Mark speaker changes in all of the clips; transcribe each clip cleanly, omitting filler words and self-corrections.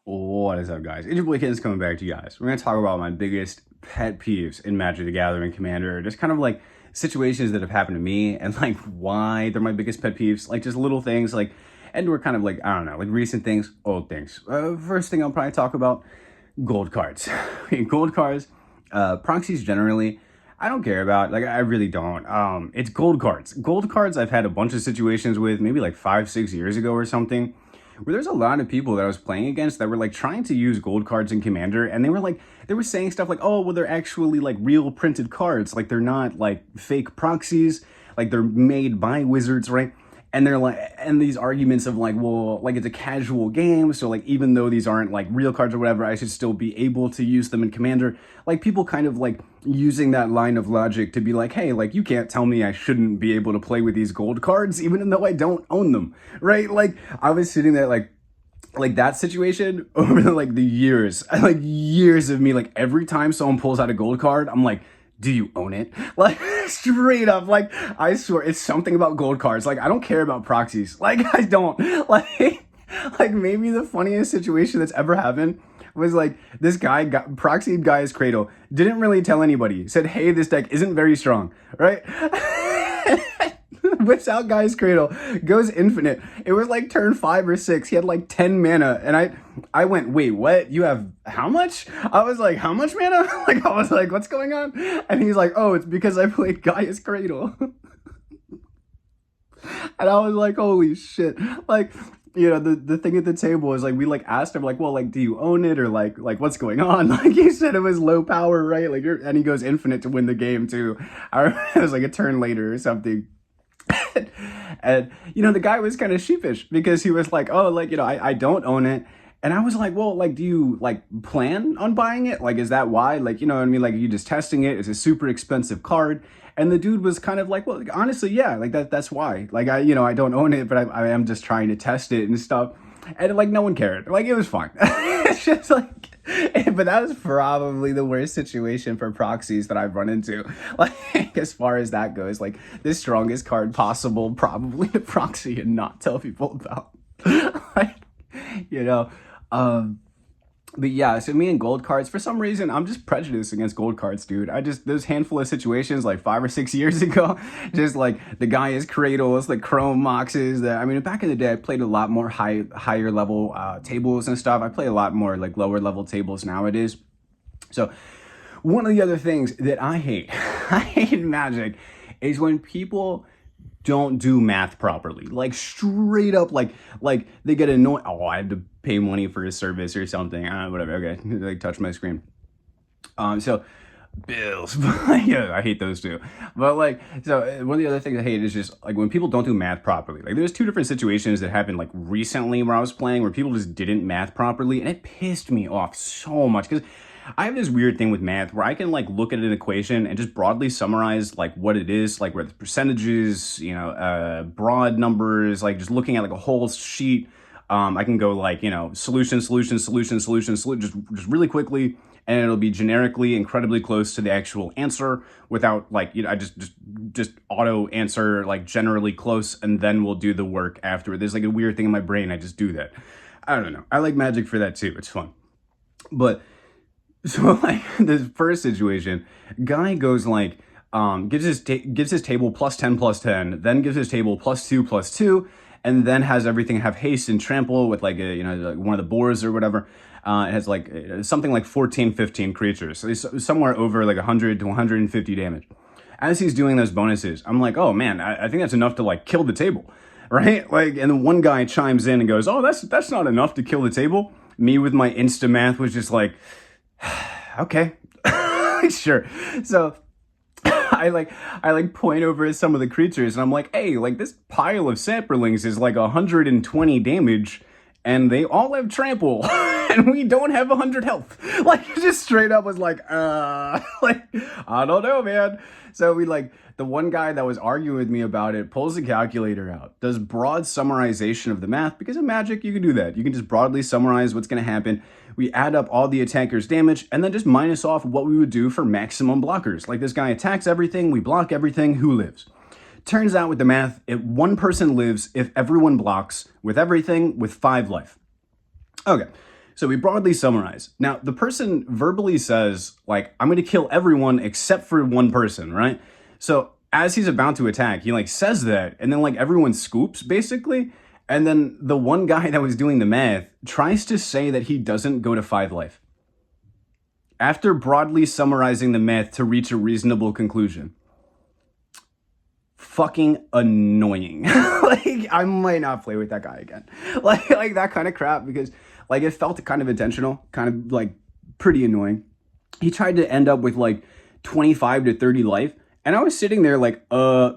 Speaker 1: What is up, guys? It's your boy Ken's coming back to you guys. We're gonna talk about my biggest pet peeves in Magic the Gathering Commander. Just kind of like situations that have happened to me and like why they're my biggest pet peeves. Like just little things like, and we're kind of like, I don't know, like recent things, old things. First thing I'll probably talk about, gold cards. Gold cards, proxies generally, I don't care about. Like I really don't. It's gold cards. Gold cards I've had a bunch of situations with, maybe like 5-6 years ago or something, where there's a lot of people that I was playing against that were like trying to use gold cards in Commander, and they were saying stuff like, oh, well, they're actually like real printed cards, like they're not like fake proxies, like they're made by wizards, right? And they're like, and these arguments of like, well, like it's a casual game, so like even though these aren't like real cards or whatever, I should still be able to use them in Commander. Like people kind of like using that line of logic to be like, hey, like you can't tell me I shouldn't be able to play with these gold cards even though I don't own them, right? Like I was sitting there like that situation over the years, like years of me, like every time someone pulls out a gold card, I'm like, do you own it? Like straight up, like I swear it's something about gold cards. Like I don't care about proxies. Like I don't like maybe the funniest situation that's ever happened was like this guy got proxied Guy's Cradle, didn't really tell anybody, said, hey, this deck isn't very strong, right? Whips out Guy's Cradle, goes infinite. It was like turn 5 or 6. He had like 10 mana, and I went, wait, what? You have how much? I was like, how much mana? Like I was like, what's going on? And he's like, oh, it's because I played Guy's Cradle. And I was like, holy shit. Like, you know, the thing at the table is like, we like asked him like, well, like, do you own it? Or like what's going on? Like he said it was low power, right? Like and he goes infinite to win the game too. I remember it was like a turn later or something. And you know, the guy was kind of sheepish because he was like, oh, like, you know, I don't own it. And I was like, well, like, do you like plan on buying it? Like, is that why? Like, you know what I mean? Like, you just testing it? It's a super expensive card. And the dude was kind of like, well, honestly, yeah, like that's why. Like, I don't own it, but I am just trying to test it and stuff. And like, no one cared. Like, it was fine. It's just like, but that was probably the worst situation for proxies that I've run into. Like, as far as that goes, like the strongest card possible, probably to proxy and not tell people about. Like, you know, but yeah, so me and gold cards, for some reason, I'm just prejudiced against gold cards, dude. Those handful of situations like 5 or 6 years ago, just like the Gaia's Cradles, like Chrome Moxes, that, I mean, back in the day, I played a lot more higher level tables and stuff. I play a lot more like lower level tables nowadays. So one of the other things that I hate, I hate in Magic, is when people don't do math properly. Like straight up, like they get annoyed. Oh, I have to pay money for a service or something. Whatever. Okay, like touch my screen. So bills. Yeah, I hate those too. But like, so one of the other things I hate is just like when people don't do math properly. Like there's 2 different situations that happened like recently where I was playing where people just didn't math properly, and it pissed me off so much because I have this weird thing with math where I can like look at an equation and just broadly summarize like what it is, like where the percentages, you know, broad numbers, like just looking at like a whole sheet. I can go like, you know, solution, just really quickly, and it'll be generically incredibly close to the actual answer without like, you know, I just auto answer like generally close, and then we'll do the work after. There's like a weird thing in my brain. I just do that. I don't know. I like Magic for that too. It's fun. But so like this first situation, guy goes like, gives his table +10/+10, then gives his table +2/+2, and then has everything have haste and trample with like a, you know, like one of the boars or whatever. It has like something like 14-15 creatures, so he's somewhere over like 100 to 150 damage. As he's doing those bonuses, I'm like, oh man, I think that's enough to like kill the table, right? Like, and then one guy chimes in and goes, oh, that's not enough to kill the table. Me with my insta math was just like, okay, sure. So I point over at some of the creatures and I'm like, hey, like this pile of saplings is like 120 damage and they all have trample and we don't have 100 health. Like just straight up was like, like, I don't know, man. So we like, the one guy that was arguing with me about it pulls the calculator out, does broad summarization of the math, because in Magic, you can do that. You can just broadly summarize what's going to happen. We add up all the attacker's damage and then just minus off what we would do for maximum blockers. Like this guy attacks everything, we block everything, who lives? Turns out with the math, one person lives if everyone blocks with everything with 5 life. Okay, So we broadly summarize. Now, the person verbally says, like, I'm going to kill everyone except for one person, right? So as he's about to attack, he like says that, and then like everyone scoops basically. And then the one guy that was doing the math tries to say that he doesn't go to 5 life. After broadly summarizing the math to reach a reasonable conclusion. Fucking annoying. Like, I might not play with that guy again. Like that kind of crap, because like it felt kind of intentional, kind of like pretty annoying. He tried to end up with like 25 to 30 life, and I was sitting there like,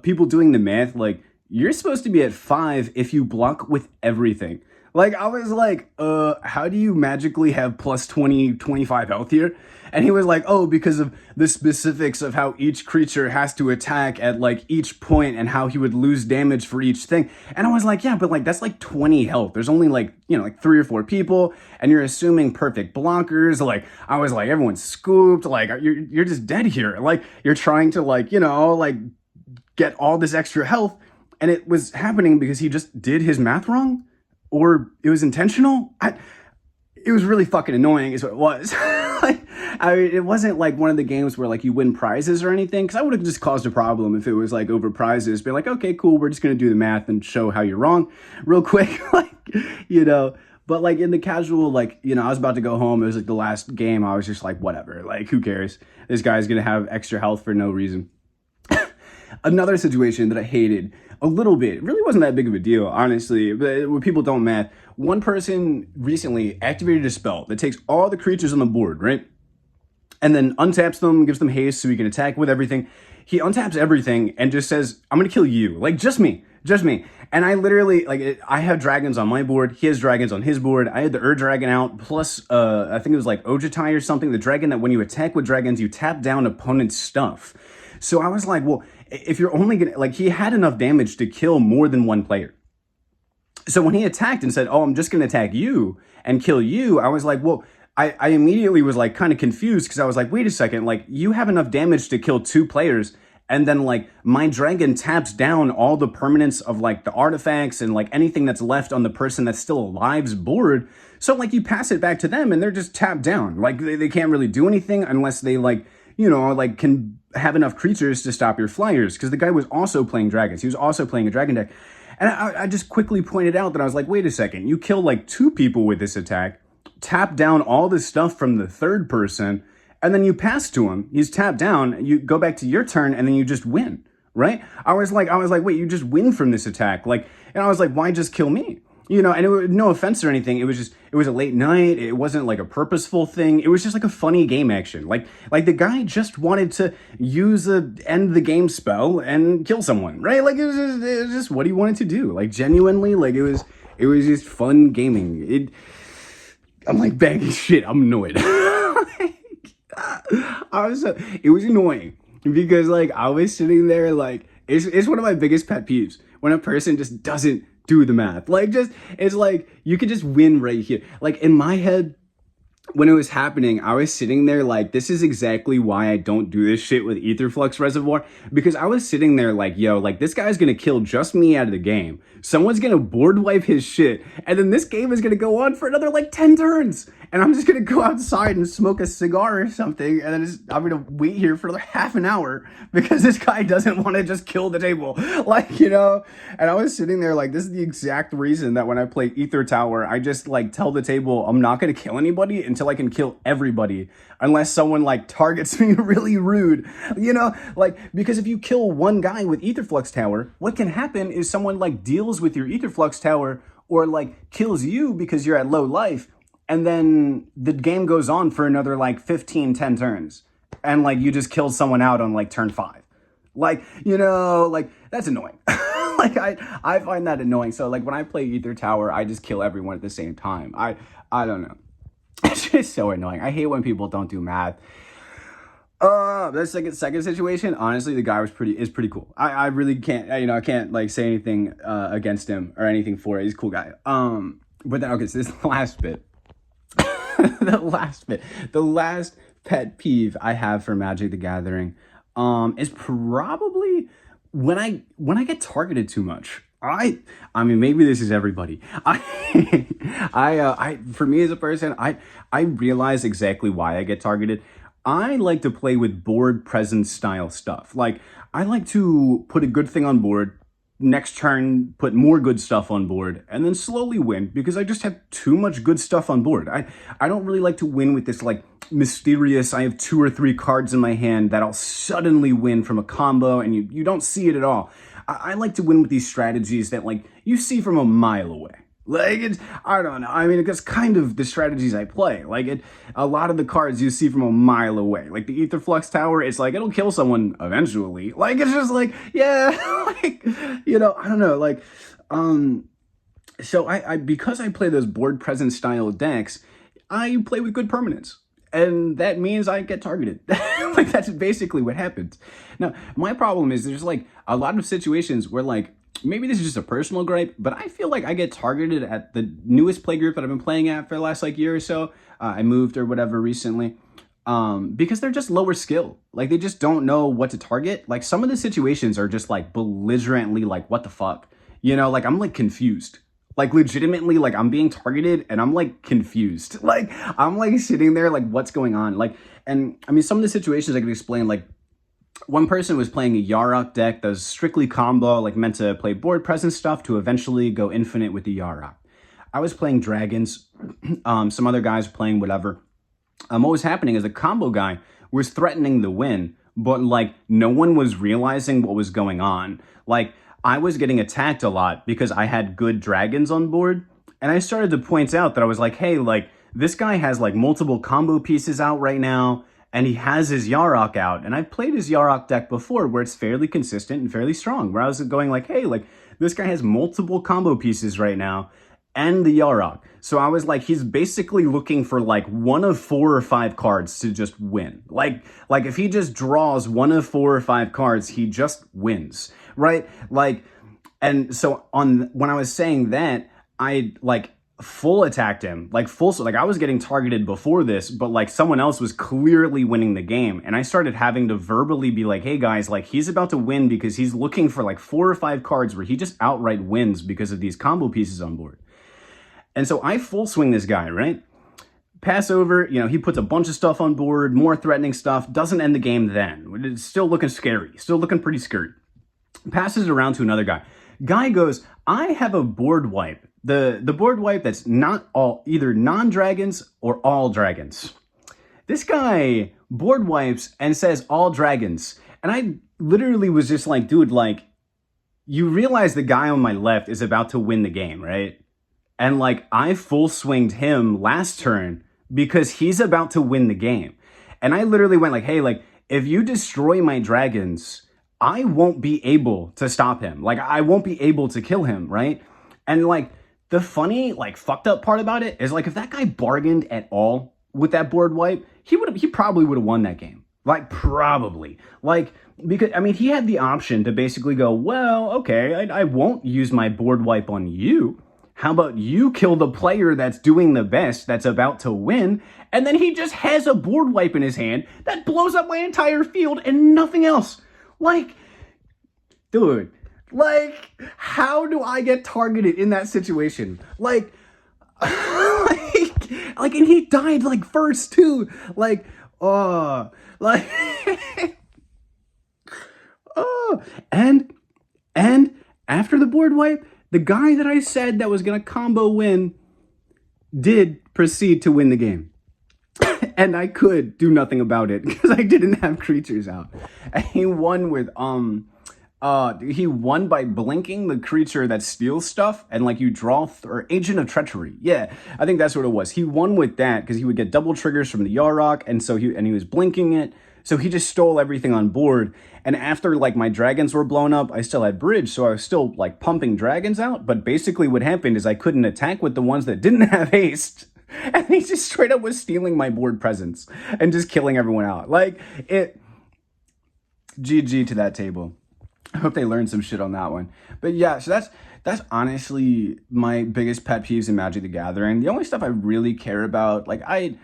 Speaker 1: people doing the math, like, you're supposed to be at 5 if you block with everything. Like, I was like, how do you magically have plus 20, 25 health here? And he was like, oh, because of the specifics of how each creature has to attack at like each point and how he would lose damage for each thing. And I was like, yeah, but like that's like 20 health. There's only like, you know, like 3 or 4 people, and you're assuming perfect blockers. Like, I was like, everyone's scooped. Like, you're just dead here. Like, you're trying to like, you know, like get all this extra health. And it was happening because he just did his math wrong, or it was intentional. It was really fucking annoying is what it was. Like, I mean, it wasn't like one of the games where like you win prizes or anything, because I would have just caused a problem if it was like over prizes. Be like, okay, cool, we're just going to do the math and show how you're wrong real quick. Like, you know, but like in the casual, like, you know, I was about to go home. It was like the last game. I was just like, whatever, like, who cares? This guy's going to have extra health for no reason. Another situation that I hated a little bit, it really wasn't that big of a deal, honestly, but when people don't math, one person recently activated a spell that takes all the creatures on the board, right? And then untaps them, gives them haste so he can attack with everything. He untaps everything and just says, I'm going to kill you. Like, just me. And I literally, like, I have dragons on my board. He has dragons on his board. I had the Dragon out, plus, I think it was like Ojitai or something. The dragon that when you attack with dragons, you tap down opponent's stuff. So I was like, well, if you're only going to, like, he had enough damage to kill more than one player. So when he attacked and said, oh, I'm just going to attack you and kill you, I was like, well, I immediately was like kind of confused, because I was like, wait a second, like, you have enough damage to kill 2 players. And then like my dragon taps down all the permanents of like the artifacts and like anything that's left on the person that's still alive's board. So like you pass it back to them and they're just tapped down. Like they can't really do anything unless they like, you know, like can have enough creatures to stop your flyers. Because the guy was also playing dragons. He was also playing a dragon deck. And I just quickly pointed out that I was like, wait a second, you kill like 2 people with this attack, tap down all the stuff from the third person, and then you pass to him. He's tapped down. You go back to your turn, and then you just win, right? I was like, wait, you just win from this attack, like, and I was like, why just kill me? You know, and it was no offense or anything. It was a late night. It wasn't like a purposeful thing. It was just like a funny game action. Like the guy just wanted to use a end the game spell and kill someone, right? Like it was just what he wanted to do. Like genuinely, like it was just fun gaming. I'm like banging shit. I'm annoyed. It was annoying because like I was sitting there like it's one of my biggest pet peeves when a person just doesn't do the math. Like just it's like you could just win right here. Like in my head when it was happening, I was sitting there like, this is exactly why I don't do this shit with Aetherflux Reservoir, because I was sitting there like, yo, like this guy's gonna kill just me out of the game. Someone's gonna board wipe his shit, and then this game is gonna go on for another like 10 turns. And I'm just gonna go outside and smoke a cigar or something, and then I'm gonna wait here for another half an hour because this guy doesn't want to just kill the table. Like, you know, and I was sitting there like, this is the exact reason that when I play Ether Tower, I just like tell the table I'm not gonna kill anybody until I can kill everybody, unless someone like targets me really rude, you know, like, because if you kill one guy with Aetherflux Tower, what can happen is someone like deals with your Aetherflux Tower or like kills you because you're at low life, and then the game goes on for another like 10 turns, and like you just killed someone out on like turn 5. Like, you know, like that's annoying. Like I find that annoying. So like when I play Ether Tower, I just kill everyone at the same time. I don't know. It's just so annoying. I hate when people don't do math. The second situation, honestly, the guy is pretty cool. I really can't, you know, I can't like say anything against him or anything for it. He's a cool guy. But then okay, so this is the last bit. The last pet peeve I have for Magic the Gathering is probably when I get targeted too much. I I mean maybe this is everybody. For me as a person, I realize exactly why I get targeted. I like to play with board presence style stuff. Like I like to put a good thing on board, next turn put more good stuff on board, and then slowly win because I just have too much good stuff on board. I don't really like to win with this like mysterious I have 2 or 3 cards in my hand that I'll suddenly win from a combo and you don't see it at all. I like to win with these strategies that like you see from a mile away. Like it's, I don't know. I mean, it's kind of the strategies I play. Like a lot of the cards you see from a mile away. Like the Ether Flux Tower, it's like it'll kill someone eventually. Like it's just like yeah, like I don't know. Like so I because I play those board presence style decks, I play with good permanents. And that means I get targeted. Like that's basically what happens. Now, my problem is there's like a lot of situations where like maybe this is just a personal gripe, but I feel like I get targeted at the newest play group that I've been playing at for the last like year or so. I moved or whatever recently. Because they're just lower skill. Like they just don't know what to target. Like some of the situations are just like belligerently like what the fuck? Like I'm like confused. Like legitimately, like I'm being targeted and I'm like confused. Like I'm like sitting there like what's going on? Like and I mean some of the situations I could explain like one person was playing a Yarok deck that was strictly combo, like meant to play board presence stuff to eventually go infinite with the Yarok. I was playing dragons. Some other guys playing whatever. What was happening is the combo guy was threatening the win, but like no one was realizing what was going on. Like I was getting attacked a lot because I had good dragons on board, and I started to point out that I was like, hey, like this guy has like multiple combo pieces out right now, and he has his Yarok out, and I've played his Yarok deck before where it's fairly consistent and fairly strong, where I was going like, hey, like this guy has multiple combo pieces right now, and the Yarok. So I was like, he's basically looking for like one of 4 or 5 cards to just win. Like if he just draws one of 4 or 5 cards, he just wins, right? Like, and so when I was saying that, I like full attacked him, like full, so like I was getting targeted before this, but like someone else was clearly winning the game. And I started having to verbally be like, hey guys, like he's about to win because he's looking for like 4 or 5 cards where he just outright wins because of these combo pieces on board. And so I full swing this guy, right? Pass over, he puts a bunch of stuff on board, more threatening stuff, doesn't end the game then. It's still looking scary, still looking pretty scary. Passes it around to another guy. Guy goes, I have a board wipe. The board wipe that's not all, either non-dragons or all dragons. This guy board wipes and says all dragons. And I literally was just like, dude, like, you realize the guy on my left is about to win the game, right? And like I full swinged him last turn because he's about to win the game. And I literally went like, hey, like if you destroy my dragons, I won't be able to stop him. Like I won't be able to kill him, right? And like the funny, like fucked up part about it is like if that guy bargained at all with that board wipe, he probably would have won that game. Like probably. Like because I mean he had the option to basically go, well, okay, I won't use my board wipe on you. How about you kill the player that's doing the best, that's about to win, and then he just has a board wipe in his hand that blows up my entire field and nothing else. Like, dude, like, how do I get targeted in that situation? Like, like, and he died like first too. Like, like, and after the board wipe, the guy that I said that was going to combo win did proceed to win the game. And I could do nothing about it because I didn't have creatures out. And he won with, he won by blinking the creature that steals stuff and like you draw, or Agent of Treachery. Yeah, I think that's what it was. He won with that because he would get double triggers from the Yarok, and so he was blinking it. So he just stole everything on board. And after like my dragons were blown up, I still had bridge, so I was still like pumping dragons out. But basically what happened is I couldn't attack with the ones that didn't have haste. And he just straight up was stealing my board presence and just killing everyone out. Like it, GG to that table. I hope they learned some shit on that one. But yeah, so that's honestly my biggest pet peeves in Magic the Gathering. The only stuff I really care about, like I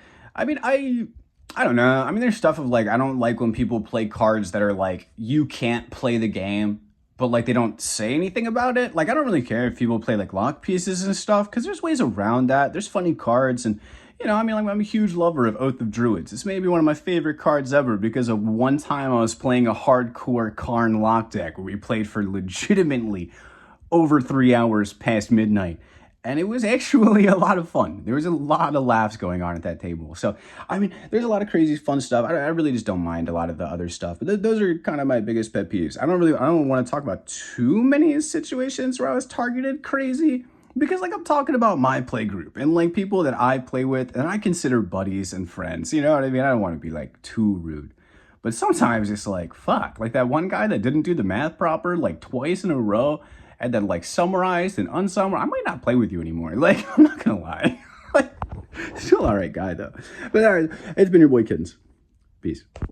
Speaker 1: don't know. I mean, there's stuff of like, I don't like when people play cards that are like, you can't play the game. but like they don't say anything about it. Like I don't really care if people play like lock pieces and stuff because there's ways around that. There's funny cards and I mean, like I'm a huge lover of Oath of Druids. It's maybe one of my favorite cards ever because of one time I was playing a hardcore Karn lock deck where we played for legitimately over 3 hours past midnight. And it was actually a lot of fun. There was a lot of laughs going on at that table. So, I mean, there's a lot of crazy fun stuff. I really just don't mind a lot of the other stuff. But those are kind of my biggest pet peeves. I don't want to talk about too many situations where I was targeted crazy. Because, like, I'm talking about my play group and, like, people that I play with and I consider buddies and friends. You know what I mean? I don't want to be, like, too rude. But sometimes it's like, fuck. Like, that one guy that didn't do the math proper, like, twice in a row and then, like, summarized and unsummarized. I might not play with you anymore. Like, I'm not going to lie. Like, still all right guy, though. But, all right. It's been your boy, Kittens. Peace.